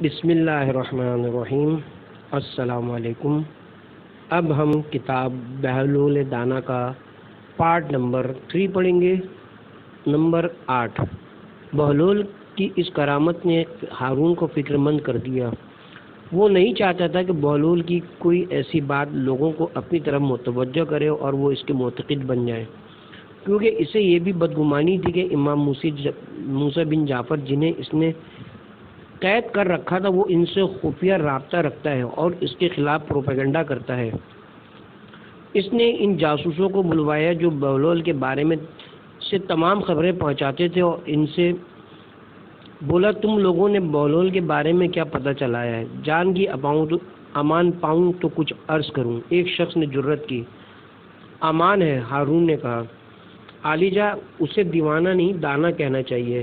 بسم اللہ الرحمن الرحیم۔ السلام علیکم۔ اب ہم کتاب بہلول دانا کا پارٹ نمبر 3 پڑھیں گے۔ نمبر 8، بہلول کی اس کرامت نے ہارون کو فکر مند کر دیا۔ وہ نہیں چاہتا تھا کہ بہلول کی کوئی ایسی بات لوگوں کو اپنی طرف متوجہ کرے اور وہ اس کے معتقد بن جائے، کیونکہ اسے یہ بھی بدگمانی تھی کہ امام موسیٰ بن جعفر جنہیں اس نے قید کر رکھا تھا وہ ان سے خفیہ رابطہ رکھتا ہے اور اس کے خلاف پروپیگنڈا کرتا ہے۔ اس نے ان جاسوسوں کو بلوایا جو بہلول کے بارے میں سے تمام خبریں پہنچاتے تھے اور ان سے بولا، تم لوگوں نے بہلول کے بارے میں کیا پتہ چلایا ہے؟ جان کی امان پاؤں تو کچھ عرض کروں۔ ایک شخص نے جرت کی۔ امان ہے، ہارون نے کہا۔ عالی جا، اسے دیوانہ نہیں دانا کہنا چاہیے۔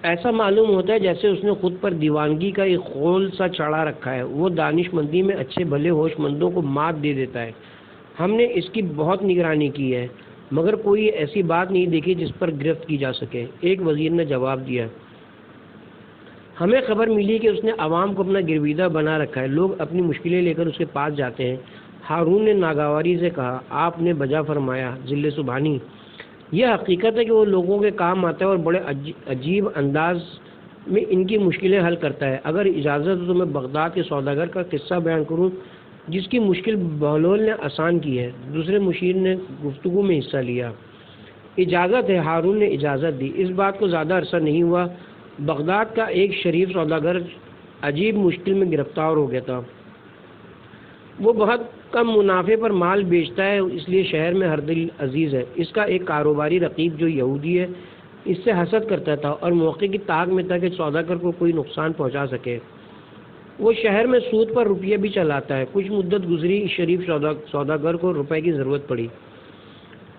ایسا معلوم ہوتا ہے جیسے اس نے خود پر دیوانگی کا ایک خول سا چڑھا رکھا ہے۔ وہ دانش مندی میں اچھے بھلے ہوش مندوں کو مات دے دیتا ہے۔ ہم نے اس کی بہت نگرانی کی ہے، مگر کوئی ایسی بات نہیں دیکھی جس پر گرفت کی جا سکے۔ ایک وزیر نے جواب دیا، ہمیں خبر ملی کہ اس نے عوام کو اپنا گرویدہ بنا رکھا ہے، لوگ اپنی مشکلیں لے کر اس کے پاس جاتے ہیں۔ ہارون نے ناگواری سے کہا، آپ نے بجا فرمایا ذل سبحانی۔ یہ حقیقت ہے کہ وہ لوگوں کے کام آتا ہے اور بڑے عجیب انداز میں ان کی مشکلیں حل کرتا ہے۔ اگر اجازت ہو تو میں بغداد کے سوداگر کا قصہ بیان کروں جس کی مشکل بہلول نے آسان کی ہے۔ دوسرے مشیر نے گفتگو میں حصہ لیا۔ اجازت ہے، ہارون نے اجازت دی۔ اس بات کو زیادہ عرصہ نہیں ہوا، بغداد کا ایک شریف سوداگر عجیب مشکل میں گرفتار ہو گیا تھا۔ وہ بہت کم منافع پر مال بیچتا ہے، اس لیے شہر میں ہر دل عزیز ہے۔ اس کا ایک کاروباری رقیب جو یہودی ہے اس سے حسد کرتا تھا اور موقع کی طاق میں تھا کہ سوداگر کو کوئی نقصان پہنچا سکے۔ وہ شہر میں سود پر روپیہ بھی چلاتا ہے۔ کچھ مدت گزری، اس شریف سوداگر کو روپے کی ضرورت پڑی۔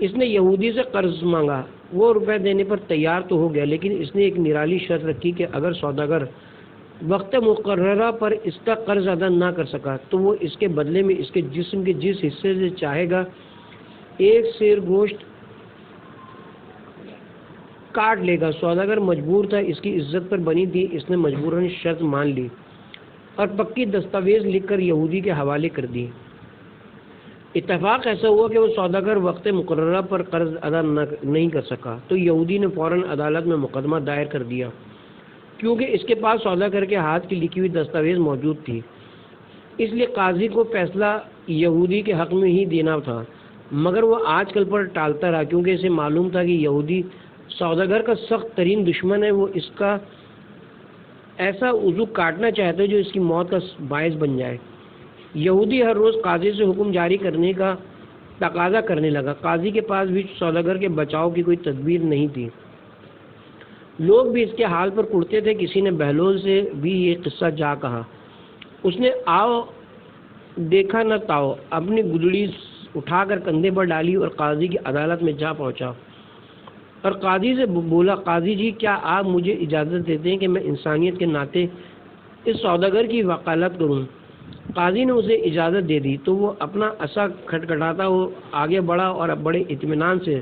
اس نے یہودی سے قرض مانگا۔ وہ روپے دینے پر تیار تو ہو گیا، لیکن اس نے ایک نرالی شرط رکھی کہ اگر سوداگر وقت مقررہ پر اس کا قرض ادا نہ کر سکا تو وہ اس کے بدلے میں اس کے جسم کے جس حصے سے چاہے گا ایک سیر گوشت کاٹ لے گا۔ سوداگر مجبور تھا، اس کی عزت پر بنی تھی، اس نے مجبوراً شرط مان لی اور پکی دستاویز لکھ کر یہودی کے حوالے کر دی۔ اتفاق ایسا ہوا کہ وہ سوداگر وقت مقررہ پر قرض ادا نہیں کر سکا تو یہودی نے فوراً عدالت میں مقدمہ دائر کر دیا، کیونکہ اس کے پاس سوداگر کے ہاتھ کی لکھی ہوئی دستاویز موجود تھی۔ اس لیے قاضی کو فیصلہ یہودی کے حق میں ہی دینا تھا، مگر وہ آج کل پر ٹالتا رہا کیونکہ اسے معلوم تھا کہ یہودی سوداگر کا سخت ترین دشمن ہے۔ وہ اس کا ایسا عضو کاٹنا چاہتا ہے جو اس کی موت کا باعث بن جائے۔ یہودی ہر روز قاضی سے حکم جاری کرنے کا تقاضا کرنے لگا۔ قاضی کے پاس بھی سوداگر کے بچاؤ کی کوئی تدبیر نہیں تھی۔ لوگ بھی اس کے حال پر کڑتے تھے۔ کسی نے بہلول سے بھی یہ قصہ جا کہا۔ اس نے آؤ دیکھا نہ تاؤ اپنی گدڑی اٹھا کر کندھے پر ڈالی اور قاضی کی عدالت میں جا پہنچا اور قاضی سے بولا، قاضی جی، کیا آپ مجھے اجازت دیتے ہیں کہ میں انسانیت کے ناطے اس سوداگر کی وکالت کروں؟ قاضی نے اسے اجازت دے دی تو وہ اپنا عصا کھٹکھٹاتا وہ آگے بڑھا اور بڑے اطمینان سے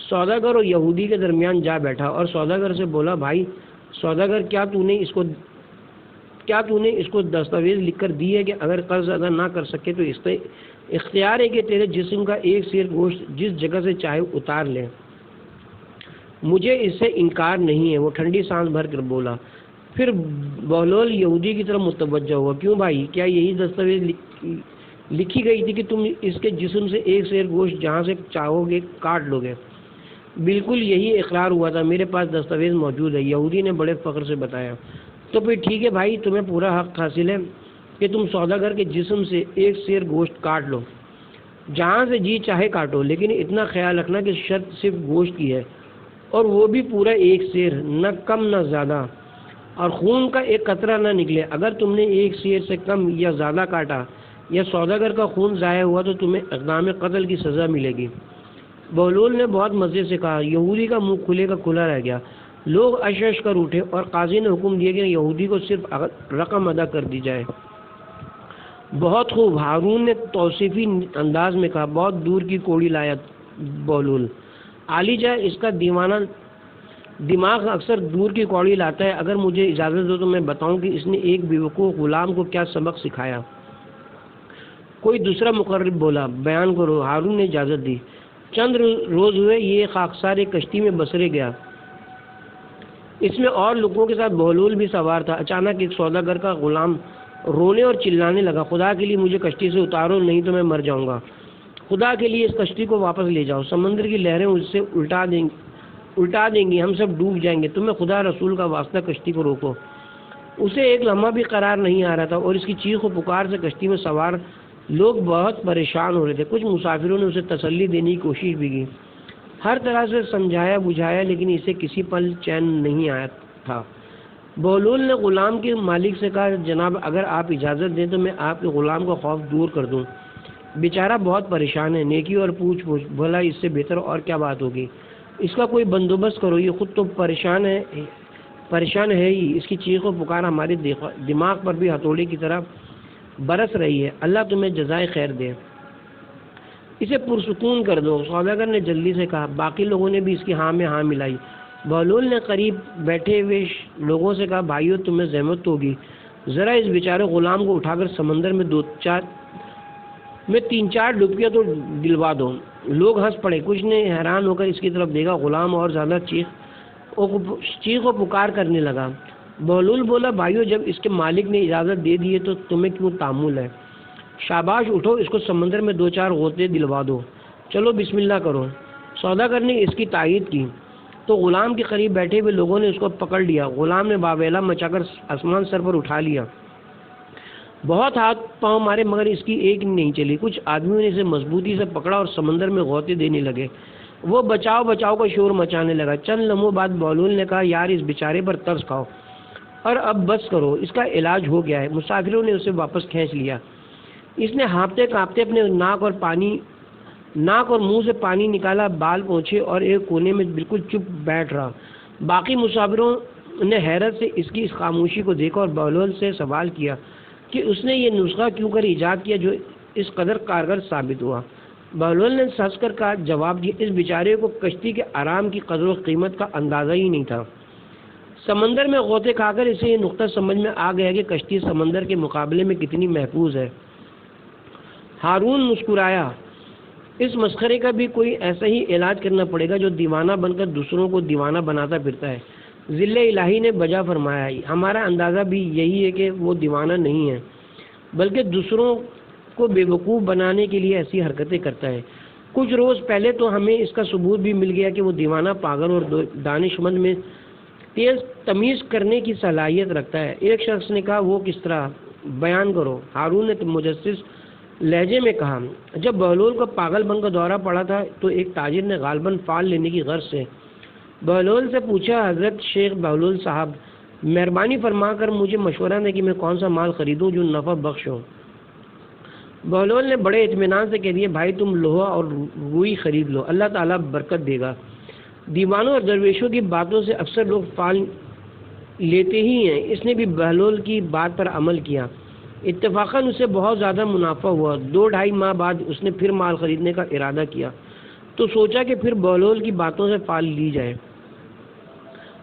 سوداگر اور یہودی کے درمیان جا بیٹھا اور سوداگر سے بولا، بھائی سوداگر، کیا تو نے اس کو دستاویز لکھ کر دی ہے کہ اگر قرض ادا نہ کر سکے تو اس سے اختیار ہے کہ تیرے جسم کا ایک سیر گوشت جس جگہ سے چاہے اتار لے؟ مجھے اس سے انکار نہیں ہے، وہ ٹھنڈی سانس بھر کر بولا۔ پھر بہلول یہودی کی طرف متوجہ ہوا، کیوں بھائی، کیا یہی دستاویز لکھی گئی تھی کہ تم اس کے جسم سے ایک سیر گوشت جہاں سے چاہو گے کاٹ لو گے؟ بالکل یہی اقرار ہوا تھا، میرے پاس دستاویز موجود ہے، یہودی نے بڑے فخر سے بتایا۔ تو پھر ٹھیک ہے بھائی، تمہیں پورا حق حاصل ہے کہ تم سوداگر کے جسم سے ایک سیر گوشت کاٹ لو، جہاں سے جی چاہے کاٹو، لیکن اتنا خیال رکھنا کہ شرط صرف گوشت کی ہے اور وہ بھی پورا ایک سیر، نہ کم نہ زیادہ، اور خون کا ایک قطرہ نہ نکلے۔ اگر تم نے ایک سیر سے کم یا زیادہ کاٹا یا سوداگر کا خون ضائع ہوا تو تمہیں اقدام قتل کی سزا ملے گی۔ بہلول نے بہت مزے سے کہا۔ یہودی کا منہ کھلے کا کھلا رہ گیا۔ لوگ اشش کر اٹھے اور قاضی نے حکم دیا کہ یہودی کو صرف رقم ادا کر دی جائے۔ بہت خوب، ہارون نے توصیفی انداز میں کہا۔ بہت دور کی کوڑی لایا بہلول۔ عالی جا، اس کا دیوانہ دماغ اکثر دور کی کوڑی لاتا ہے. اگر مجھے اجازت دو تو میں بتاؤں کہ اس نے ایک بیوقوف غلام کو کیا سبق سکھایا. کوئی دوسرا مقرب بولا, بیان کرو. ہارون نے اجازت دی. چند روز ہوئے یہ خاکسار ایک کشتی میں بسرے گیا. اس میں اور لوگوں کے ساتھ بہلول بھی سوار تھا. اچانک ایک سوداگر کا غلام رونے اور چلانے لگا, خدا کے لیے مجھے کشتی سے اتارو, نہیں تو میں مر جاؤں گا. خدا کے لیے اس کشتی کو واپس لے جاؤ, سمندر کی لہریں اس سے الٹا دیں گی, ہم سب ڈوب جائیں گے. تمہیں خدا رسول کا واسطہ کشتی کو روکو. اسے ایک لمحہ بھی قرار نہیں آ رہا تھا اور اس کی چیخ و پکار سے کشتی میں سوار لوگ بہت پریشان ہو رہے تھے. کچھ مسافروں نے اسے تسلی دینے کی کوشش بھی کی, ہر طرح سے سمجھایا بجھایا, لیکن اسے کسی پل چین نہیں آیا تھا. بہلول نے غلام کے مالک سے کہا, جناب اگر آپ اجازت دیں تو میں آپ کے غلام کا خوف دور کر دوں. بیچارہ بہت پریشان ہے. نیکی اور پوچھ بھلا اس سے بہتر اور کیا بات ہوگی. اس کا کوئی بندوبست کرو, یہ خود تو پریشان ہے ہی. اس کی چیخ و پکار ہمارے دماغ پر بھی ہتھوڑے کی طرح برس رہی ہے. اللہ تمہیں جزائے خیر دے, اسے پرسکون کر دو. سوداگر نے جلدی سے کہا. باقی لوگوں نے بھی اس کی ہاں میں ہاں ملائی. بہلول نے قریب بیٹھے ہوئے لوگوں سے کہا, بھائیو تمہیں زحمت تو ہوگی, ذرا اس بیچارے غلام کو اٹھا کر سمندر میں 3-4 ڈبکیاں تو دلوا دو. لوگ ہنس پڑے. کچھ نے حیران ہو کر اس کی طرف دیکھا. غلام اور زیادہ چیخ و پکار کرنے لگا. بہلول بولا, بھائیو جب اس کے مالک نے اجازت دے دی ہے تو تمہیں کیوں تعمل ہے. شاباش, اٹھو, اس کو سمندر میں 2-4 غوطے دلوا دو. چلو بسم اللہ کرو. سوداگر نے اس کی تائید کی تو غلام کے قریب بیٹھے ہوئے لوگوں نے اس کو پکڑ لیا. غلام نے واویلا مچا کر آسمان سر پر اٹھا لیا. بہت ہاتھ پاؤں مارے مگر اس کی ایک نہیں چلی. کچھ آدمیوں نے اسے مضبوطی سے پکڑا اور سمندر میں غوطے دینے لگے. وہ بچاؤ بچاؤ کا شور مچانے لگا. چند لمحوں بعد بہلول نے کہا, یار اس بیچارے پر ترس کھاؤ اور اب بس کرو, اس کا علاج ہو گیا ہے. مسافروں نے اسے واپس کھینچ لیا. اس نے ہانپتے کانپتے اپنے ناک اور منہ سے پانی نکالا, بال پونچھے اور ایک کونے میں بالکل چپ بیٹھ رہا. باقی مسافروں نے حیرت سے اس کی اس خاموشی کو دیکھا اور بہلول سے سوال کیا کہ اس نے یہ نسخہ کیوں کر ایجاد کیا جو اس قدر کارگر ثابت ہوا. بہلول نے ہنس کر کا جواب دیا, اس بیچارے کو کشتی کے آرام کی قدر و قیمت کا اندازہ ہی نہیں تھا. سمندر میں غوطے کھا کر اسے یہ نقطہ سمجھ میں آ گیا کہ کشتی سمندر کے مقابلے میں کتنی محفوظ ہے. ہارون مسکرایا. اس مسخرے کا بھی کوئی ایسا ہی علاج کرنا پڑے گا جو دیوانہ بن کر دوسروں کو دیوانہ بناتا پھرتا ہے. ذل الہی نے بجا فرمایا, ہمارا اندازہ بھی یہی ہے کہ وہ دیوانہ نہیں ہے بلکہ دوسروں کو بے وقوف بنانے کے لیے ایسی حرکتیں کرتا ہے. کچھ روز پہلے تو ہمیں اس کا ثبوت بھی مل گیا کہ وہ دیوانہ, پاگل اور دانش مند میں تمیز کرنے کی صلاحیت رکھتا ہے. ایک شخص نے کہا, وہ کس طرح, بیان کرو. ہارون نے مجسس لہجے میں کہا, جب بہلول کو پاگل پن کا دورہ پڑا تھا تو ایک تاجر نے غالباً فال لینے کی غرض سے بہلول سے پوچھا, حضرت شیخ بہلول صاحب, مہربانی فرما کر مجھے مشورہ دیں کہ میں کون سا مال خریدوں جو نفع بخش ہو. بہلول نے بڑے اطمینان سے کہہ دیا, بھائی تم لوہا اور روئی خرید لو, اللہ تعالیٰ برکت دے گا. دیوانوں اور درویشوں کی باتوں سے اکثر لوگ فال لیتے ہی ہیں. اس نے بھی بہلول کی بات پر عمل کیا. اتفاقاً اسے بہت زیادہ منافع ہوا. 2-2.5 ماہ بعد اس نے پھر مال خریدنے کا ارادہ کیا تو سوچا کہ پھر بہلول کی باتوں سے فال لی جائے.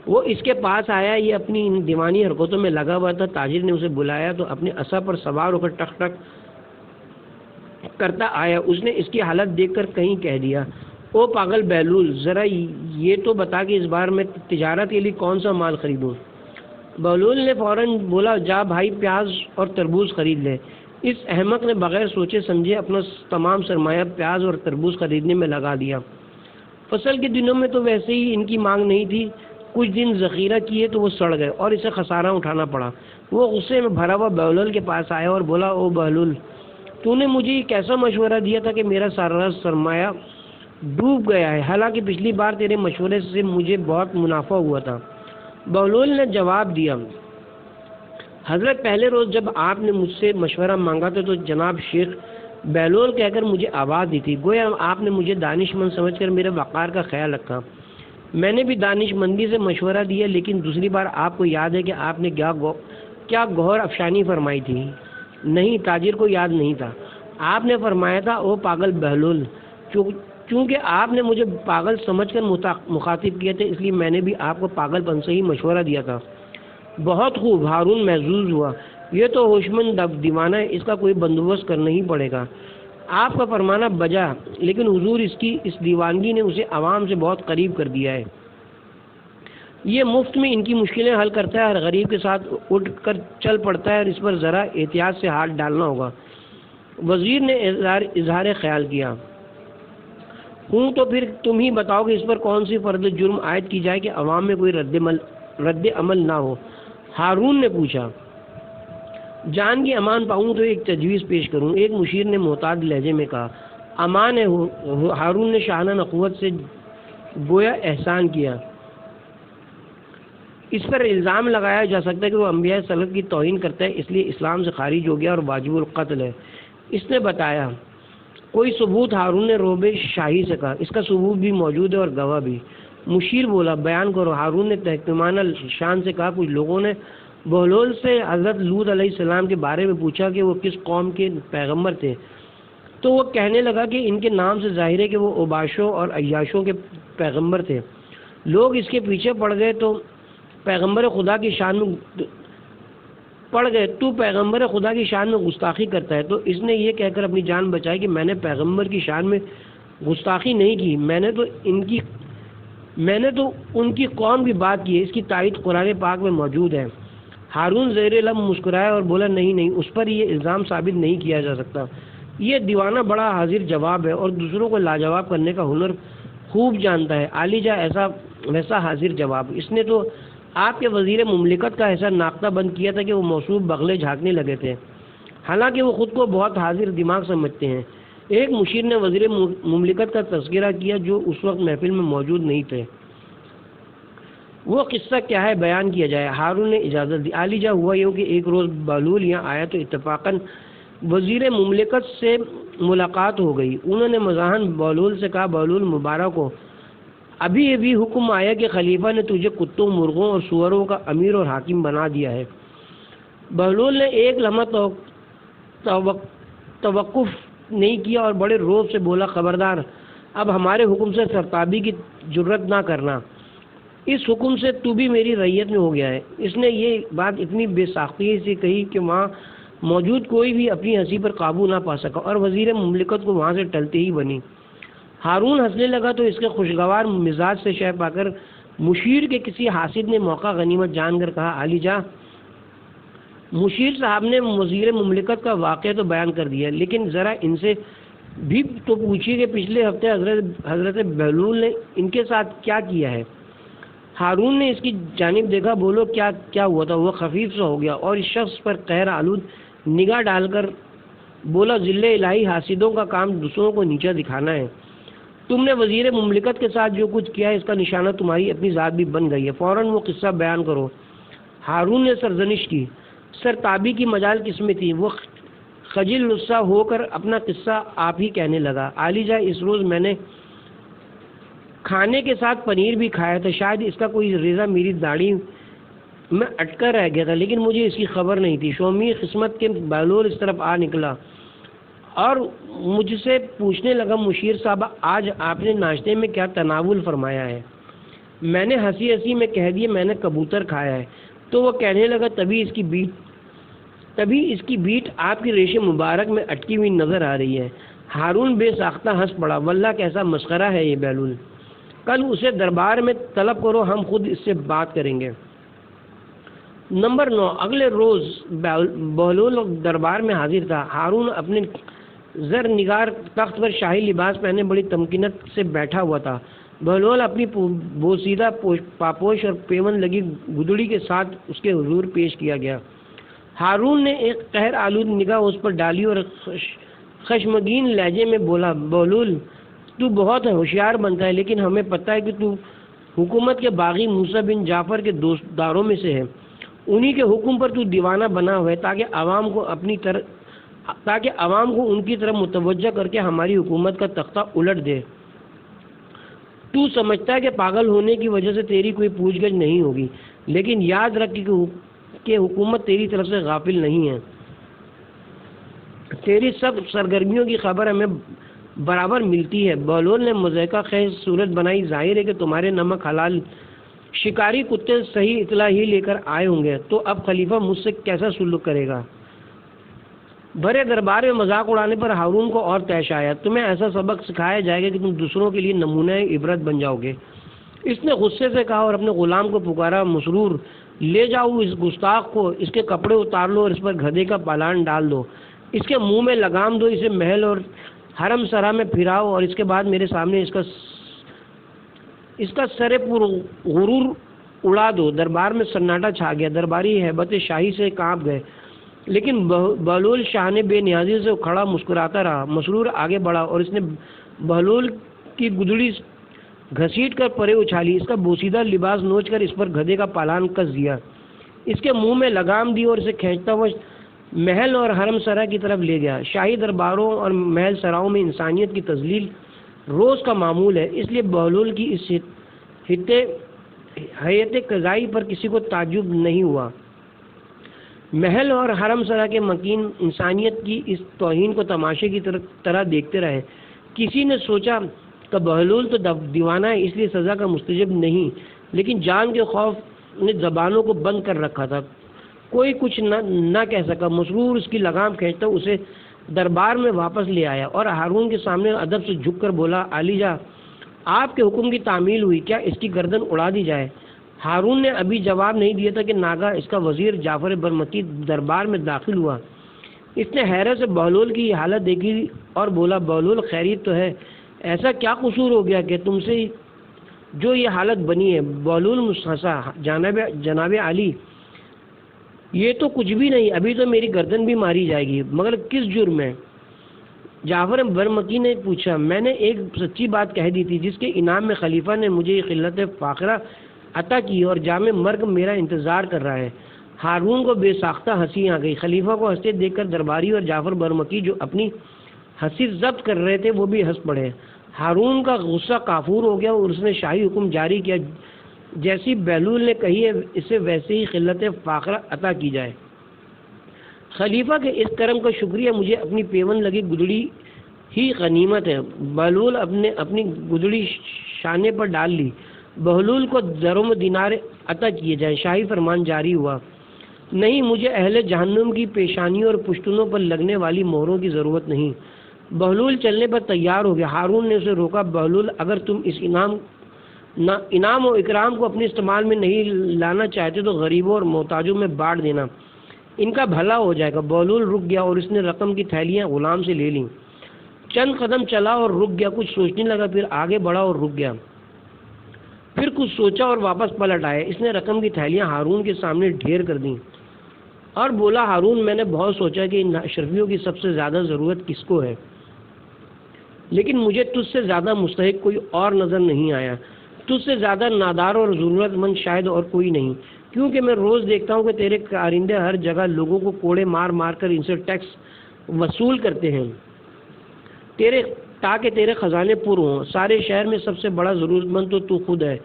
وہ اس کے پاس آیا, یہ اپنی ان دیوانی حرکتوں میں لگا ہوا تھا. تاجر نے اسے بلایا تو اپنے عصا پر سوار ہو کر ٹک ٹک کرتا آیا. اس نے اس کی حالت دیکھ کر کہیں کہہ دیا, او پاگل بہلول, ذرا یہ تو بتا کہ اس بار میں تجارت کے لیے کون سا مال خریدوں. بہلول نے فوراً بولا, جا بھائی پیاز اور تربوز خرید لے. اس احمق نے بغیر سوچے سمجھے اپنا تمام سرمایہ پیاز اور تربوز خریدنے میں لگا دیا. فصل کے دنوں میں تو ویسے ہی ان کی مانگ نہیں تھی. کچھ دن ذخیرہ کیے تو وہ سڑ گئے اور اسے خسارہ اٹھانا پڑا. وہ غصے میں بھرا ہوا بہلول کے پاس آیا اور بولا, او بہلول, تو نے مجھے کیسا مشورہ دیا تھا کہ میرا سارا سرمایہ ڈوب گیا ہے, حالانکہ پچھلی بار تیرے مشورے سے مجھے بہت منافع ہوا تھا. بہلول نے جواب دیا, حضرت پہلے روز جب آپ نے مجھ سے مشورہ مانگا تھا تو جناب شیخ بہلول کہہ کر مجھے آواز دی تھی. گویا آپ نے مجھے دانش مند سمجھ کر میرے وقار کا خیال رکھا. میں نے بھی دانش مندی سے مشورہ دیا, لیکن دوسری بار آپ کو یاد ہے کہ آپ نے کیا گوہر افشانی فرمائی تھی؟ نہیں, تاجر کو یاد نہیں تھا. آپ نے فرمایا تھا, او پاگل بہلول, چونکہ آپ نے مجھے پاگل سمجھ کر مخاطب کیا تھا، اس لیے میں نے بھی آپ کو پاگل پن سے ہی مشورہ دیا تھا۔ بہت خوب، ہارون محظوظ ہوا، یہ تو ہوشمند دیوانہ ہے، اس کا کوئی بندوبست کرنا ہی پڑے گا۔ آپ کا فرمانا بجا، لیکن حضور اس دیوانگی نے اسے عوام سے بہت قریب کر دیا ہے۔ یہ مفت میں ان کی مشکلیں حل کرتا ہے، ہر غریب کے ساتھ اٹھ کر چل پڑتا ہے، اور اس پر ذرا احتیاط سے ہاتھ ڈالنا ہوگا۔ وزیر نے اظہار خیال کیا۔ ہوں تو پھر تم ہی بتاؤ کہ اس پر کون سی فرض جرم عائد کی جائے کہ عوام میں کوئی رد عمل نہ ہو؟ ہارون نے پوچھا۔ جان کی امان پاؤں تو ایک تجویز پیش کروں، ایک مشیر نے محتاط لہجے میں کہا۔ امان ہے، ہارون نے شاہانہ نخوت سے گویا احسان کیا۔ اس پر الزام لگایا جا سکتا ہے کہ وہ انبیاء سلف کی توہین کرتا ہے، اس لیے اسلام سے خارج ہو گیا اور واجب القتل ہے۔ اس نے بتایا۔ کوئی ثبوت؟ ہارون نے روبے شاہی سے کہا۔ اس کا ثبوت بھی موجود ہے اور گواہ بھی۔ مشیر بولا، بیان کرو۔ ہارون نے تحکمانہ شان سے کہا۔ کچھ لوگوں نے بہلول سے حضرت لوط علیہ السلام کے بارے میں پوچھا کہ وہ کس قوم کے پیغمبر تھے، تو وہ کہنے لگا کہ ان کے نام سے ظاہر ہے کہ وہ اوباشوں اور عیاشوں کے پیغمبر تھے۔ لوگ اس کے پیچھے پڑ گئے تو پیغمبر خدا کی شان میں گستاخی کرتا ہے۔ تو اس نے یہ کہہ کر اپنی جان بچائی کہ میں نے پیغمبر کی شان میں گستاخی نہیں کی، میں نے تو ان کی قوم کی بات کی ہے۔ اس کی تائید قرآن پاک میں موجود ہے۔ ہارون زیر لب مسکرایا اور بولا، نہیں، اس پر یہ الزام ثابت نہیں کیا جا سکتا۔ یہ دیوانہ بڑا حاضر جواب ہے اور دوسروں کو لاجواب کرنے کا ہنر خوب جانتا ہے۔ عالی جا ویسا حاضر جواب۔ اس نے تو آپ کے وزیر مملکت کا ایسا ناقدہ بند کیا تھا کہ وہ موصوف بغلے جھانکنے لگے تھے، حالانکہ وہ خود کو بہت حاضر دماغ سمجھتے ہیں۔ ایک مشیر نے وزیر مملکت کا تذکرہ کیا جو اس وقت محفل میں موجود نہیں تھے۔ وہ قصہ کیا ہے، بیان کیا جائے؟ ہارون نے اجازت دی۔ عالی جا ہوا یوں کہ ایک روز بہلول یہاں آیا تو اتفاقاً وزیر مملکت سے ملاقات ہو گئی۔ انہوں نے مزاحاً بہلول سے کہا، بہلول مبارک ہو، ابھی حکم آیا کہ خلیفہ نے تجھے کتوں، مرغوں اور سوروں کا امیر اور حاکم بنا دیا ہے۔ بہلول نے ایک لمحہ توقف نہیں کیا اور بڑے روب سے بولا، خبردار، اب ہمارے حکم سے سرتابی کی جرت نہ کرنا، اس حکم سے تو بھی میری رعیت میں ہو گیا ہے۔ اس نے یہ بات اتنی بے ساختگی سے کہی کہ وہاں موجود کوئی بھی اپنی ہنسی پر قابو نہ پا سکا اور وزیر مملکت کو وہاں سے ٹلتے ہی بنی۔ ہارون ہنسنے لگا تو اس کے خوشگوار مزاج سے شے پا کر مشیر کے کسی حاسد نے موقع غنیمت جان کر کہا، علی جا، مشیر صاحب نے وزیر مملکت کا واقعہ تو بیان کر دیا، لیکن ذرا ان سے بھی تو پوچھیے کہ پچھلے ہفتے حضرت بہلول نے ان کے ساتھ کیا کیا ہے۔ ہارون نے اس کی جانب دیکھا۔ بولو، کیا ہوا تھا؟ وہ خفیف سا ہو گیا اور اس شخص پر قہر آلود نگاہ ڈال کر بولا، ذل الہی، حاسدوں کا کام دوسروں کو نیچا دکھانا ہے۔ تم نے وزیر مملکت کے ساتھ جو کچھ کیا ہے اس کا نشانہ تمہاری اپنی ذات بھی بن گئی ہے، فوراً وہ قصہ بیان کرو۔ ہارون نے سرزنش کی۔ سرتابی کی مجال کس میں تھی؟ وہ خجل غصہ ہو کر اپنا قصہ آپ ہی کہنے لگا۔ عالی جا، اس روز میں نے کھانے کے ساتھ پنیر بھی کھایا تھا، شاید اس کا کوئی ریزہ میری داڑھی میں اٹکا رہ گیا تھا، لیکن مجھے اس کی خبر نہیں تھی۔ شومی قسمت کے بہلول اس طرف آ نکلا اور مجھ سے پوچھنے لگا، مشیر صاحب، آج آپ نے ناشتے میں کیا تناول فرمایا ہے؟ میں نے ہنسی میں کہہ دیا، میں نے کبوتر کھایا ہے۔ تو وہ کہنے لگا، تبھی اس کی بیٹ آپ کی ریش مبارک میں اٹکی ہوئی نظر آ رہی ہے۔ ہارون بے ساختہ ہنس پڑا۔ واللہ کیسا مسخرہ ہے یہ بہلول، کل اسے دربار میں طلب کرو، ہم خود اس سے بات کریں گے۔ نمبر 9۔ اگلے روز بہلول دربار میں حاضر تھا۔ ہارون اپنے زر نگار تخت پر شاہی لباس پہنے بڑی تمکنت سے بیٹھا ہوا تھا۔ بہلول اپنی بوسیدہ پاپوش اور پیون لگی گدڑی کے ساتھ اس کے حضور پیش کیا گیا۔ ہارون نے ایک قہر آلود نگاہ اس پر ڈالی اور خشمگین لہجے میں بولا، بہلول، تو بہت ہوشیار بنتا ہے، لیکن ہمیں پتہ ہے کہ تو حکومت کے باغی موسیٰ بن جعفر کے دوستداروں میں سے ہے۔ انہی کے حکم پر تو دیوانہ بنا ہوا ہے تاکہ عوام کو ان کی طرف متوجہ کر کے ہماری حکومت کا تختہ الٹ دے۔ تو سمجھتا ہے کہ پاگل ہونے کی وجہ سے تیری کوئی پوچھ گچھ نہیں ہوگی، لیکن یاد رکھ کہ حکومت تیری طرف سے غافل نہیں ہے۔ تیری سب سرگرمیوں کی خبر ہمیں برابر ملتی ہے۔ بہلول نے مضحکہ خیز صورت بنائی، ظاہر ہے کہ تمہارے نمک حلال شکاری کتے صحیح اطلاع ہی لے کر آئے ہوں گے، تو اب خلیفہ مجھ سے کیسا سلوک کرے گا؟ بڑے دربار میں مذاق اڑانے پر ہارون کو اور طیش آیا، تمہیں ایسا سبق سکھایا جائے گا کہ تم دوسروں کے لیے نمونہ عبرت بن جاؤ گے۔ اس نے غصے سے کہا اور اپنے غلام کو پکارا، مسرور لے جاؤ اس گستاخ کو، اس کے کپڑے اتار لو اور اس پر گدھے کا پالان ڈال دو، اس کے منہ میں لگام دو، اسے محل اور حرم سرا میں پھراؤ اور اس کے بعد میرے سامنے اس کا سر پر غرور اڑا دو۔ دربار میں سناٹا چھا گیا، درباری ہیبت شاہی سے کانپ گئے، لیکن بہلول شاہ نے بے نیازی سے کھڑا مسکراتا رہا۔ مسرور آگے بڑھا اور اس نے بہلول کی گدڑی گھسیٹ کر پرے اچھالی، اس کا بوسیدہ لباس نوچ کر اس پر گدھے کا پالان کس دیا، اس کے منہ میں لگام دی اور اسے کھینچتا ہوا محل اور حرم سرا کی طرف لے گیا۔ شاہی درباروں اور محل سراؤں میں انسانیت کی تذلیل روز کا معمول ہے، اس لیے بہلول کی اس حیت قضائی پر کسی کو تعجب نہیں ہوا۔ محل اور حرم سرا کے مکین انسانیت کی اس توہین کو تماشے کی طرح دیکھتے رہے۔ کسی نے سوچا کہ بہلول تو دیوانہ ہے، اس لیے سزا کا مستحق نہیں، لیکن جان کے خوف نے زبانوں کو بند کر رکھا تھا، کوئی کچھ نہ کہہ سکا۔ مسرور اس کی لگام کھینچتا اسے دربار میں واپس لے آیا اور ہارون کے سامنے ادب سے جھک کر بولا، علی جا، آپ کے حکم کی تعمیل ہوئی، کیا اس کی گردن اڑا دی جائے؟ ہارون نے ابھی جواب نہیں دیا تھا کہ ناگہاں اس کا وزیر جعفر برمکی دربار میں داخل ہوا۔ اس نے حیرت سے بہلول کی یہ حالت دیکھی اور بولا، بہلول خیریت تو ہے؟ ایسا کیا قصور ہو گیا کہ تم سے جو یہ حالت بنی ہے؟ بہلول ہنسا، جناب علی، یہ تو کچھ بھی نہیں، ابھی تو میری گردن بھی ماری جائے گی، مگر کس جرم میں؟ جعفر برمکی نے پوچھا، میں نے ایک سچی بات کہہ دی تھی جس کے انعام میں خلیفہ نے مجھے یہ خلت فاخرہ عطا کی اور جامع مرگ میرا انتظار کر رہا ہے۔ ہارون کو بے ساختہ ہنسی آ گئی۔ خلیفہ کو ہنستے دیکھ کر درباری اور جعفر برمکی جو اپنی ہنسی ضبط کر رہے تھے وہ بھی ہنس پڑے۔ ہارون کا غصہ کافور ہو گیا اور اس نے شاہی حکم جاری کیا، جیسی بہلول نے کہی ہے اسے ویسے ہی خلت فاخرہ عطا کی جائے۔ خلیفہ کے اس کرم کا شکریہ، مجھے اپنی پیون لگی گدڑی ہی غنیمت ہے۔ بہلول اپنی گدڑی شانے پر ڈال لی، بہلول کو درہم دینار عطا کیے جائیں۔ شاہی فرمان جاری ہوا، نہیں، مجھے اہل جہنم کی پیشانیوں اور پشتونوں پر لگنے والی مہروں کی ضرورت نہیں۔ بہلول چلنے پر تیار ہو گیا۔ ہارون نے اسے روکا، بہلول، اگر تم اس انعام و اکرام کو اپنے استعمال میں نہیں لانا چاہتے تو غریبوں اور محتاجوں میں بانٹ دینا، ان کا بھلا ہو جائے گا۔ بہلول رک گیا اور اس نے رقم کی تھیلیاں غلام سے لے لیں۔ چند قدم چلا اور رک گیا، کچھ سوچنے لگا، پھر آگے بڑھا اور رک گیا، پھر کچھ سوچا اور واپس پلٹ آیا۔ اس نے رقم کی تھیلیاں ہارون کے سامنے ڈھیر کر دیں اور بولا، ہارون، میں نے بہت سوچا کہ ان اشرفیوں کی سب سے زیادہ ضرورت کس کو ہے، لیکن مجھے تجھ سے زیادہ مستحق کوئی اور نظر نہیں آیا۔ تجھ سے زیادہ نادار اور ضرورت مند شاید اور کوئی نہیں، کیونکہ میں روز دیکھتا ہوں کہ تیرے کارندے ہر جگہ لوگوں کو کوڑے مار مار کر ان سے ٹیکس وصول کرتے ہیں تاکہ تیرے خزانے پر ہوں۔ سارے شہر میں سب سے بڑا ضرورت مند تو خود ہے،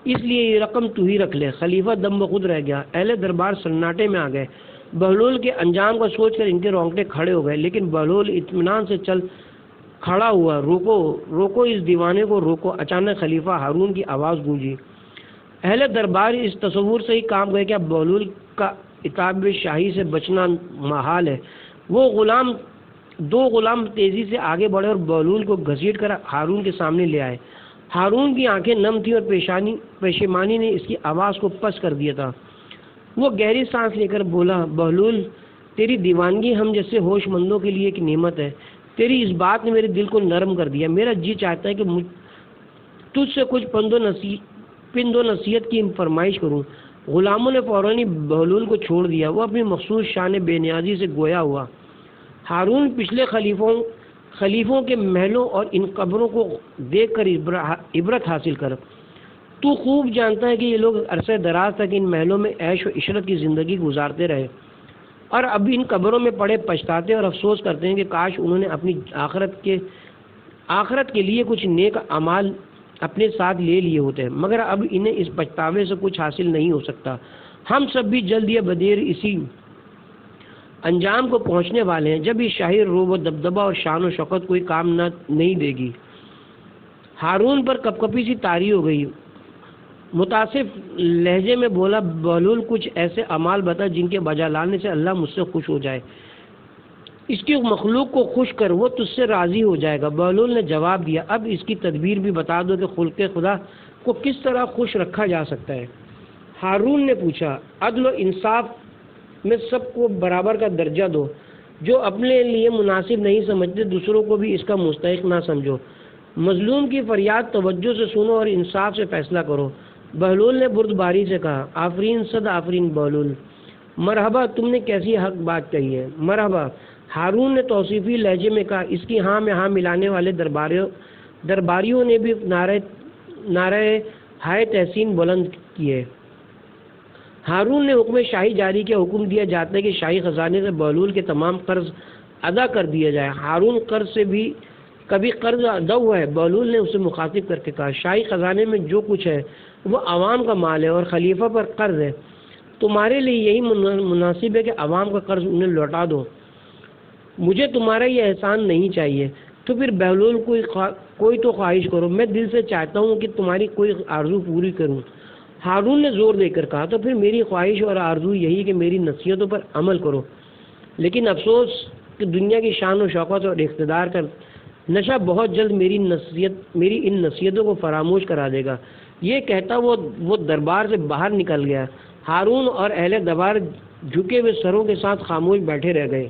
اس لیے یہ رقم تو ہی رکھ لے۔ خلیفہ دم بخود رہ گیا، اہل دربار سناٹے میں آ گئے۔ بہلول کے انجام کو سوچ کر ان کے رونگٹے کھڑے ہو گئے، لیکن بہلول اطمینان سے چل کھڑا ہوا۔ روکو اس دیوانے کو، روکو! اچانک خلیفہ ہارون کی آواز گونجی۔ اہل دربار اس تصور سے ہی کام گئے کہ اب بہلول کا عتاب شاہی سے بچنا محال ہے۔ دو غلام تیزی سے آگے بڑھے اور بہلول کو گھسیٹ کر ہارون کے سامنے لے آئے۔ ہارون کی آنکھیں نم تھیں اور پشیمانی نے اس کی آواز کو پس کر دیا تھا۔ وہ گہری سانس لے کر بولا، بہلول، تیری دیوانگی ہم جیسے ہوش مندوں کے لیے ایک نعمت ہے۔ تیری اس بات نے میرے دل کو نرم کر دیا۔ میرا جی چاہتا ہے کہ تجھ سے کچھ پند و نصیحت کی فرمائش کروں۔ غلاموں نے فوراً ہی بہلول کو چھوڑ دیا، وہ اپنی مخصوص شان بے نیازی سے گویا ہوا۔ ہارون، پچھلے خلیفوں کے محلوں اور ان قبروں کو دیکھ کر عبرت حاصل کر۔ تو خوب جانتا ہے کہ یہ لوگ عرصہ دراز تک ان محلوں میں عیش و عشرت کی زندگی گزارتے رہے اور اب ان قبروں میں پڑے پچھتاتے اور افسوس کرتے ہیں کہ کاش انہوں نے اپنی آخرت کے لیے کچھ نیک اعمال اپنے ساتھ لے لیے ہوتے ہیں، مگر اب انہیں اس پچھتاوے سے کچھ حاصل نہیں ہو سکتا۔ ہم سب بھی جلد یا بدیر اسی انجام کو پہنچنے والے ہیں، جب یہ شاہی روب و دبدبہ اور شان و شوکت کوئی کام نہیں دے گی۔ ہارون پر کپکپی سی طاری ہو گئی، متاسف لہجے میں بولا، بہلول کچھ ایسے اعمال بتا جن کے بجا لانے سے اللہ مجھ سے خوش ہو جائے، اس کی مخلوق کو خوش کر، وہ تجھ سے راضی ہو جائے گا۔ بہلول نے جواب دیا، اب اس کی تدبیر بھی بتا دو کہ خلق خدا کو کس طرح خوش رکھا جا سکتا ہے۔ ہارون نے پوچھا، عدل و انصاف میں سب کو برابر کا درجہ دو، جو اپنے لیے مناسب نہیں سمجھتے دوسروں کو بھی اس کا مستحق نہ سمجھو، مظلوم کی فریاد توجہ سے سنو اور انصاف سے فیصلہ کرو۔ بہلول نے بردباری سے کہا، آفرین صد آفرین بہلول، مرحبا، تم نے کیسی حق بات کہی ہے، مرحبا۔ ہارون نے توصیفی لہجے میں کہا، اس کی ہاں میں ہاں ملانے والے درباریوں نے بھی نعرہ ہائے تحسین بلند کیے۔ ہارون نے حکم شاہی جاری کیا، حکم دیا جاتا ہے کہ شاہی خزانے سے بہلول کے تمام قرض ادا کر دیا جائے۔ ہارون قرض سے بھی کبھی قرض ادا ہوا ہے؟ بہلول نے اسے مخاطب کر کے کہا، شاہی خزانے میں جو کچھ ہے وہ عوام کا مال ہے اور خلیفہ پر قرض ہے، تمہارے لیے یہی مناسب ہے کہ عوام کا قرض انہیں لوٹا دو، مجھے تمہارا یہ احسان نہیں چاہیے۔ تو پھر بہلول کوئی تو خواہش کرو، میں دل سے چاہتا ہوں کہ تمہاری کوئی آرزو پوری کروں۔ ہارون نے زور دے کر کہا، تو پھر میری خواہش اور آرزو یہی کہ میری نصیحتوں پر عمل کرو، لیکن افسوس کہ دنیا کی شان و شوکت اور اقتدار کا نشہ بہت جلد میری ان نصیحتوں کو فراموش کرا دے گا۔ یہ کہتا وہ دربار سے باہر نکل گیا۔ ہارون اور اہل دربار جھکے ہوئے سروں کے ساتھ خاموش بیٹھے رہ گئے۔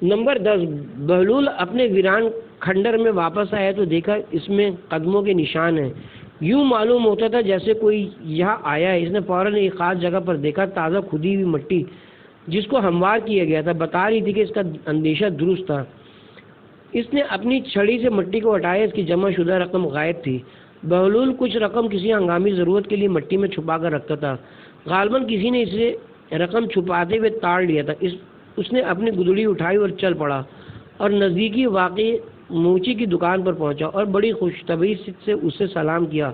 نمبر 10، بہلول اپنے ویران کھنڈر میں واپس آیا تو دیکھا اس میں قدموں کے نشان ہیں، یوں معلوم ہوتا تھا جیسے کوئی یہاں آیا ہے۔ اس نے فوراً ایک خاص جگہ پر دیکھا، تازہ کھودی ہوئی مٹی جس کو ہموار کیا گیا تھا، بتا رہی تھی کہ اس کا اندیشہ درست تھا۔ اس نے اپنی چھڑی سے مٹی کو ہٹایا، اس کی جمع شدہ رقم غائب تھی۔ بہلول کچھ رقم کسی ہنگامی ضرورت کے لیے مٹی میں چھپا کر رکھتا تھا، غالباً کسی نے اسے رقم چھپاتے ہوئے تاڑ لیا تھا۔ اس نے اپنی گدڑی اٹھائی اور چل پڑا اور نزدیکی واقع موچی کی دکان پر پہنچا اور بڑی خوش طبیعت سے اسے سلام کیا۔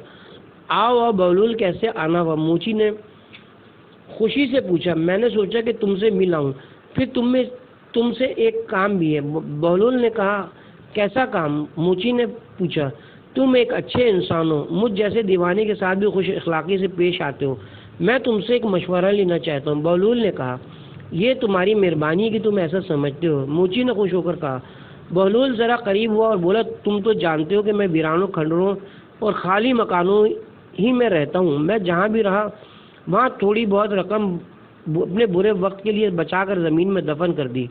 آؤ بہلول، کیسے آنا ہوا؟ موچی نے خوشی سے پوچھا۔ میں نے سوچا کہ تم سے مل آؤں، پھر تم سے ایک کام بھی ہے۔ بہلول نے کہا، کیسا کام؟ موچی نے پوچھا۔ تم ایک اچھے انسان ہو، مجھ جیسے دیوانے کے ساتھ بھی خوش اخلاقی سے پیش آتے ہو، میں تم سے ایک مشورہ لینا چاہتا ہوں۔ بہلول نے کہا، یہ تمہاری مہربانی ہے کہ تم ایسا سمجھتے ہو۔ موچی نے خوش ہو کر کہا۔ بہلول ذرا قریب ہوا اور بولا، تم تو جانتے ہو کہ میں ویرانوں، کھنڈروں اور خالی مکانوں ہی میں رہتا ہوں، میں جہاں بھی رہا وہاں تھوڑی بہت رقم اپنے برے وقت کے لیے بچا کر زمین میں دفن کر دی۔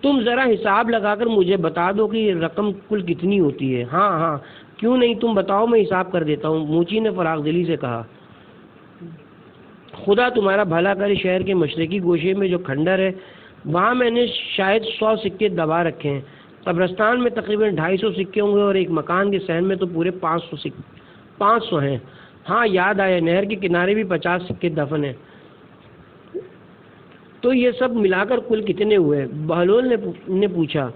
تم ذرا حساب لگا کر مجھے بتا دو کہ یہ رقم کل کتنی ہوتی ہے۔ ہاں، کیوں نہیں، تم بتاؤ، میں حساب کر دیتا ہوں، موچی نے فراخ دلی سے کہا۔ خدا تمہارا بھلا کرے، شہر کے مشرقی گوشے میں جو کھنڈر ہے وہاں میں نے شاید 100 سکے دبا رکھے ہیں، قبرستان میں تقریباً 250 سکے ہوں گے اور ایک مکان کے صحن میں تو پورے 500 ہیں۔ ہاں یاد آیا، نہر کے کنارے بھی 50 سکے دفن ہیں۔ تو یہ سب ملا کر کل کتنے ہوئے؟ بہلول نے پوچھا۔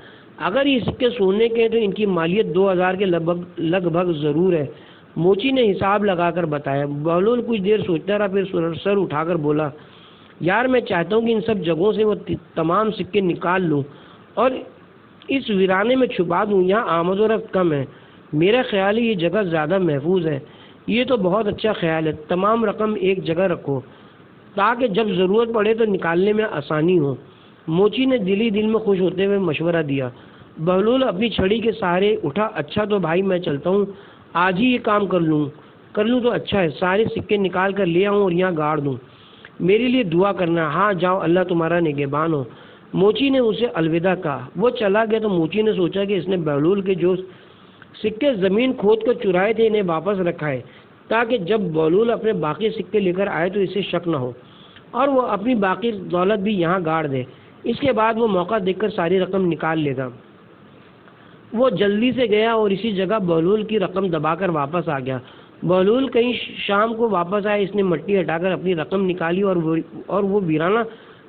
اگر یہ سکے سونے کے ہیں تو ان کی مالیت 2000 کے لگ بھگ ضرور ہے، موچی نے حساب لگا کر بتایا۔ بہلول کچھ دیر سوچتا رہا، پھر سر اٹھا کر بولا، یار میں چاہتا ہوں کہ ان سب جگہوں سے وہ تمام سکے نکال لوں اور اس ویرانے میں چھپا دوں، یہاں آمد و رفت کم ہے، میرا خیال ہے یہ جگہ زیادہ محفوظ ہے۔ یہ تو بہت اچھا خیال ہے، تمام رقم ایک جگہ رکھو تاکہ جب ضرورت پڑے تو نکالنے میں آسانی ہو، موچی نے دل میں خوش ہوتے ہوئے مشورہ دیا۔ بہلول اپنی چھڑی کے سہارے اٹھا۔ اچھا تو بھائی میں چلتا ہوں، آج ہی یہ کام کر لوں تو اچھا ہے، سارے سکے نکال کر لے آؤں اور یہاں گاڑ دوں، میرے لیے دعا کرنا۔ ہاں جاؤ، اللہ تمہارا نگہبان ہو۔ موچی نے اسے الوداع کہا، وہ چلا گیا تو موچی نے سوچا کہ اس نے بہلول کے جو سکے زمین کھود کر چرائے تھے انہیں واپس رکھا ہے تاکہ جب بہلول اپنے باقی سکے لے کر آئے تو اسے شک نہ ہو اور وہ اپنی باقی دولت بھی یہاں گاڑ دے، اس کے بعد وہ موقع دیکھ کر ساری رقم نکال لے گا۔ وہ جلدی سے گیا اور اسی جگہ بہلول کی رقم دبا کر واپس آ گیا۔ بہلول کہیں شام کو واپس آیا، اس نے مٹی ہٹا کر اپنی رقم نکالی اور وہ ویرانہ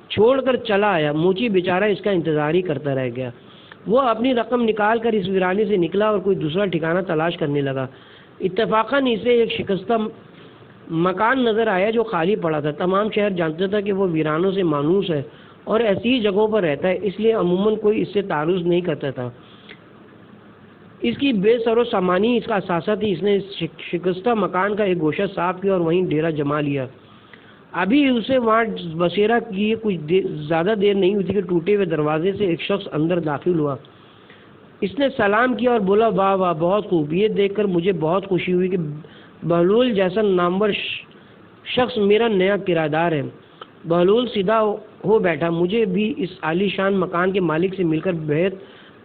چھوڑ کر چلا آیا۔ موچی بیچارہ اس کا انتظار ہی کرتا رہ گیا۔ وہ اپنی رقم نکال کر اس ویرانے سے نکلا اور کوئی دوسرا ٹھکانہ تلاش کرنے لگا۔ اتفاقاً اسے ایک شکستہ مکان نظر آیا جو خالی پڑا تھا۔ تمام شہر جانتا تھا کہ وہ ویرانوں سے مانوس ہے اور ایسی ہی جگہوں پر رہتا ہے، اس لیے عموماً کوئی اس سے تعارض نہیں کرتا تھا۔ اس کی بے سر و سامانی اس کا اثاثہ تھی۔ اس نے شکستہ مکان کا ایک گوشہ صاف کیا اور وہیں ڈیرا جما لیا۔ ابھی اسے وہاں بسیرا کیے کچھ زیادہ دیر نہیں ہوئی تھی کہ ٹوٹے ہوئے دروازے سے ایک شخص اندر داخل ہوا۔ اس نے سلام کیا اور بولا، واہ واہ، بہت خوب، یہ دیکھ کر مجھے بہت خوشی ہوئی کہ بہلول جیسا نامور شخص میرا نیا کرایہ دار ہے۔ بہلول سیدھا ہو بیٹھا، مجھے بھی اس عالی شان مکان کے مالک سے مل کر بہت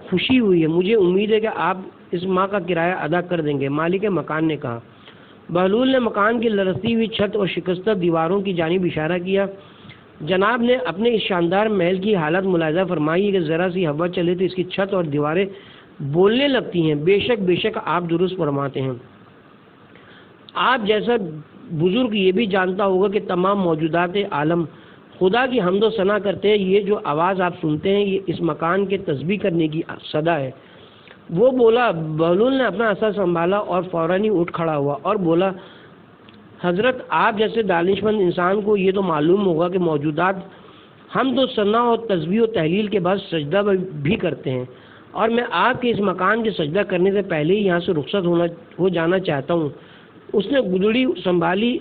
خوشی ہوئی ہے، مجھے امید ہے کہ آپ اس ماہ کا کرایہ ادا کر دیں گے، مالک مکان نے کہا۔ بہلول نے مکان کی لرزتی ہوئی چھت اور شکستہ دیواروں کی جانب اشارہ کیا۔ جناب نے اپنے اس شاندار محل کی حالت ملاحظہ فرمائی کہ ذرا سی ہوا چلے تو اس کی چھت اور دیواریں بولنے لگتی ہیں۔ بے شک آپ درست فرماتے ہیں۔ آپ جیسا بزرگ یہ بھی جانتا ہوگا کہ تمام موجودات عالم خدا کی حمد و ثنا کرتے ہیں۔ یہ جو آواز آپ سنتے ہیں یہ اس مکان کے تسبیح کرنے کی صدا ہے۔ وہ بولا۔ بہلول نے اپنا عصا سنبھالا اور فوراً ہی اٹھ کھڑا ہوا اور بولا، حضرت، آپ جیسے دانشمند انسان کو یہ تو معلوم ہوگا کہ موجودات حمد و ثنا اور تسبیح و تحلیل کے بعد سجدہ بھی کرتے ہیں، اور میں آپ کے اس مکان کے سجدہ کرنے سے پہلے ہی یہاں سے رخصت ہو جانا چاہتا ہوں۔ اس نے گدڑی سنبھالی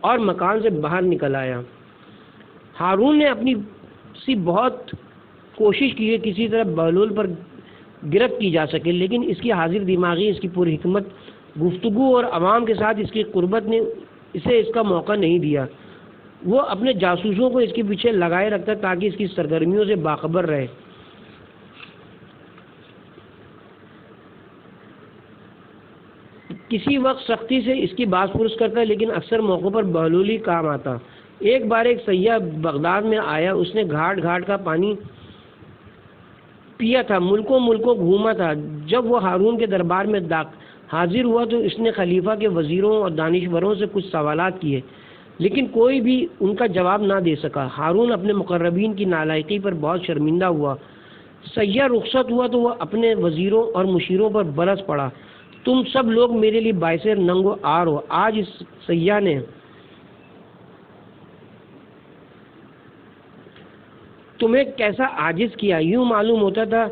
اور مکان سے باہر نکل آیا۔ ہارون نے اپنی سی بہت کوشش کی کہ کسی طرح بہلول پر گرفت کی جا سکے، لیکن اس کی حاضر دماغی، اس کی پوری حکمت گفتگو اور عوام کے ساتھ اس کی قربت نے اسے اس کا موقع نہیں دیا۔ وہ اپنے جاسوسوں کو اس کے پیچھے لگائے رکھتا تاکہ اس کی سرگرمیوں سے باخبر رہے۔ کسی وقت سختی سے اس کی باز پرس کرتا، لیکن اکثر موقعوں پر بہلول ہی کام آتا۔ ایک بار ایک سیاح بغداد میں آیا، اس نے گھاٹ گھاٹ کا پانی پیا تھا، ملکوں گھوما تھا۔ جب وہ ہارون کے دربار میں حاضر ہوا تو اس نے خلیفہ کے وزیروں اور دانشوروں سے کچھ سوالات کیے، لیکن کوئی بھی ان کا جواب نہ دے سکا۔ ہارون اپنے مقربین کی نالائقی پر بہت شرمندہ ہوا۔ سیاح رخصت ہوا تو وہ اپنے وزیروں اور مشیروں پر برس پڑا، تم سب لوگ میرے لیے باعث ننگ و عار ہو۔ آج اس سیاح نے تمہیں کیسا عاجز کیا، یوں معلوم ہوتا تھا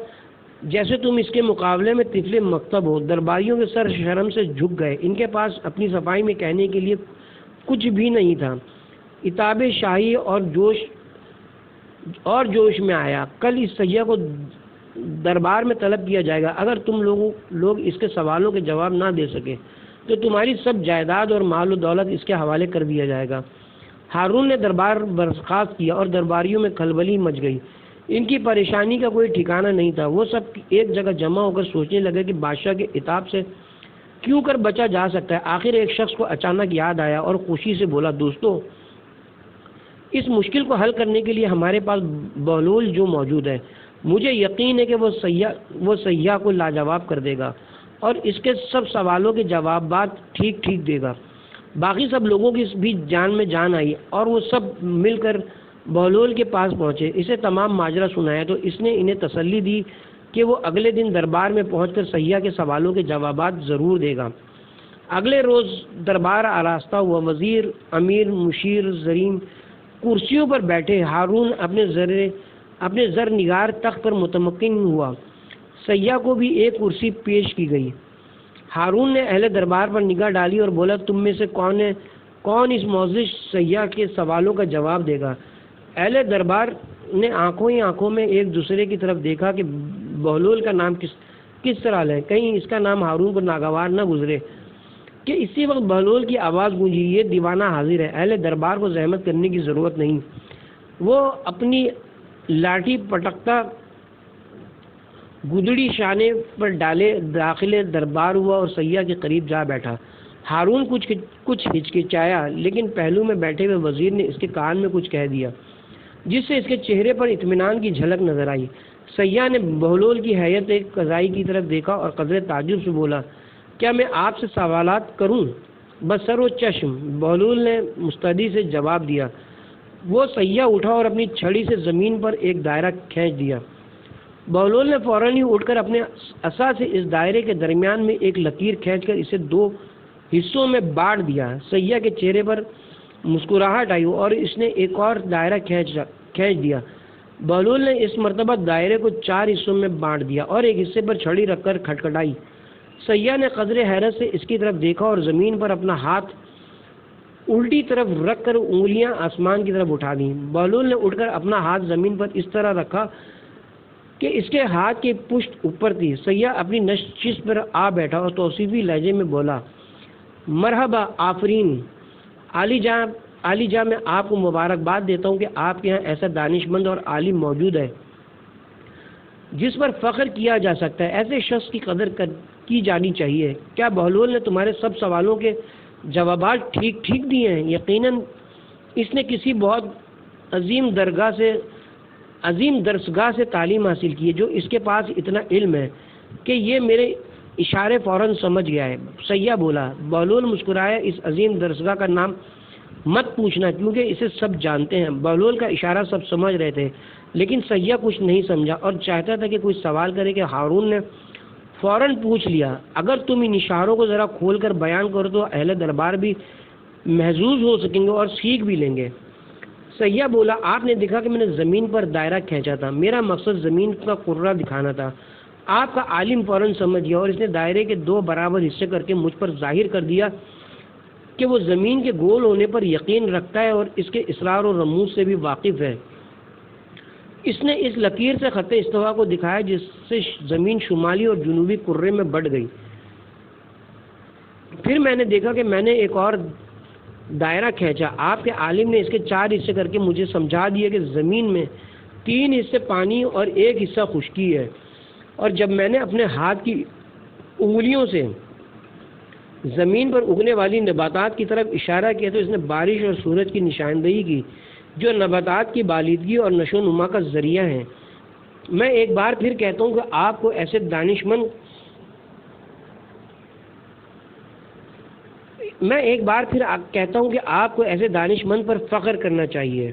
جیسے تم اس کے مقابلے میں طفل مکتب ہو۔ درباریوں کے سر شرم سے جھک گئے، ان کے پاس اپنی صفائی میں کہنے کے لیے کچھ بھی نہیں تھا۔ عتاب شاہی اور جوش میں آیا، کل اس سیاح کو دربار میں طلب کیا جائے گا۔ اگر تم لوگ اس کے سوالوں کے جواب نہ دے سکے تو تمہاری سب جائیداد اور مال و دولت اس کے حوالے کر دیا جائے گا۔ ہارون نے دربار برخاست کیا اور درباریوں میں کھلبلی مچ گئی۔ ان کی پریشانی کا کوئی ٹھکانہ نہیں تھا۔ وہ سب ایک جگہ جمع ہو کر سوچنے لگے کہ بادشاہ کے عتاب سے کیوں کر بچا جا سکتا ہے۔ آخر ایک شخص کو اچانک یاد آیا اور خوشی سے بولا، دوستو، اس مشکل کو حل کرنے کے لیے ہمارے پاس بہلول جو موجود ہے، مجھے یقین ہے کہ وہ سیاح کو لاجواب کر دے گا اور اس کے سب سوالوں کے جوابات ٹھیک دے گا۔ باقی سب لوگوں کی بھی جان میں جان آئی اور وہ سب مل کر بہلول کے پاس پہنچے۔ اسے تمام ماجرا سنایا تو اس نے انہیں تسلی دی کہ وہ اگلے دن دربار میں پہنچ کر سیاح کے سوالوں کے جوابات ضرور دے گا۔ اگلے روز دربار آراستہ ہوا، وزیر، امیر، مشیر، زریم کرسیوں پر بیٹھے۔ ہارون اپنے زر نگار تخت پر متمکن ہوا۔ سیاح کو بھی ایک کرسی پیش کی گئی۔ ہارون نے اہل دربار پر نگاہ ڈالی اور بولا، تم میں سے کون اس معزز سیاح کے سوالوں کا جواب دے گا؟ اہل دربار نے آنکھوں میں ایک دوسرے کی طرف دیکھا کہ بہلول کا نام کس طرح لیں، کہیں اس کا نام ہارون کو ناگوار نہ گزرے کہ اسی وقت بہلول کی آواز گونجی، یہ دیوانہ حاضر ہے، اہل دربار کو زحمت کرنے کی ضرورت نہیں۔ وہ اپنی لاٹھی پٹکتا گدڑی شانے پر ڈالے داخل دربار ہوا اور سیاح کے قریب جا بیٹھا۔ ہارون کچھ ہچکچایا، لیکن پہلو میں بیٹھے ہوئے وزیر نے اس کے کان میں کچھ کہہ دیا جس سے اس کے چہرے پر اطمینان کی جھلک نظر آئی۔ سیاح نے بہلول کی حیت قضائی کی طرف دیکھا اور قدر تعجب سے بولا، کیا میں آپ سے سوالات کروں؟ بسر و چشم، بہلول نے مستعدی سے جواب دیا۔ وہ سیاح اٹھا اور اپنی چھڑی سے زمین پر ایک دائرہ کھینچ دیا۔ بہلول نے فوراً ہی اٹھ کر اپنے عصا سے اس دائرے کے درمیان میں ایک لکیر کھینچ کر اسے دو حصوں میں بانٹ دیا۔ سیاح کے چہرے پر مسکراہٹ آئی اور اس نے ایک اور دائرہ کھینچ دیا۔ بہلول نے اس مرتبہ دائرے کو 4 حصوں میں بانٹ دیا اور ایک حصے پر چھڑی رکھ کر کھٹکھٹائی۔ سیاح نے قدرے حیرت سے اس کی طرف دیکھا اور زمین پر اپنا ہاتھ الٹی طرف رکھ کر انگلیاں آسمان کی طرف اٹھا دیں۔ بہلول نے اٹھ کر اپنا ہاتھ زمین پر اس طرح رکھا کہ اس کے ہاتھ کی پشت اوپر تھی۔ سیاح اپنی نشست پر آ بیٹھا اور توصیفی لہجے میں بولا، مرحبا، آفرین، عالی جاں میں آپ کو مبارکباد دیتا ہوں کہ آپ کے یہاں ایسا دانش مند اور عالم موجود ہے جس پر فخر کیا جا سکتا ہے۔ ایسے شخص کی قدر کی جانی چاہیے۔ کیا بہلول نے تمہارے سب سوالوں کے جوابات ٹھیک دیے ہیں؟ یقیناً اس نے کسی بہت عظیم درسگاہ سے تعلیم حاصل کی ہے جو اس کے پاس اتنا علم ہے کہ یہ میرے اشارے فوراً سمجھ گیا ہے۔ سیاح بولا۔ بہلول مسکرایا، اس عظیم درسگاہ کا نام مت پوچھنا کیونکہ اسے سب جانتے ہیں۔ بہلول کا اشارہ سب سمجھ رہے تھے لیکن سیاح کچھ نہیں سمجھا اور چاہتا تھا کہ کوئی سوال کرے کہ ہارون نے فوراً پوچھ لیا، اگر تم ان اشاروں کو ذرا کھول کر بیان کرو تو اہل دربار بھی محظوظ ہو سکیں گے اور سیکھ بھی لیں گے۔ سیاح بولا، آپ نے دیکھا کہ میں نے زمین پر دائرہ کھینچا تھا، میرا مقصد زمین کا کرہ دکھانا تھا۔ آپ کا عالم فوراً سمجھ گیا اور اس نے دائرے کے 2 برابر حصے کر کے مجھ پر ظاہر کر دیا کہ وہ زمین کے گول ہونے پر یقین رکھتا ہے اور اس کے اسرار و رموز سے بھی واقف ہے۔ اس نے اس لکیر سے خط استوا کو دکھایا جس سے زمین شمالی اور جنوبی کرے میں بٹ گئی۔ پھر میں نے دیکھا کہ میں نے ایک اور دائرہ کھینچا۔ آپ کے عالم نے اس کے 4 حصے کر کے مجھے سمجھا دیا کہ زمین میں 3 حصے پانی اور 1 حصہ خشکی ہے، اور جب میں نے اپنے ہاتھ کی انگلیوں سے زمین پر اگنے والی نباتات کی طرف اشارہ کیا تو اس نے بارش اور سورج کی نشاندہی کی جو نباتات کی بالیدگی اور نشو و نما کا ذریعہ ہیں۔ میں ایک بار پھر کہتا ہوں کہ آپ کو ایسے دانش مند پر فخر کرنا چاہیے۔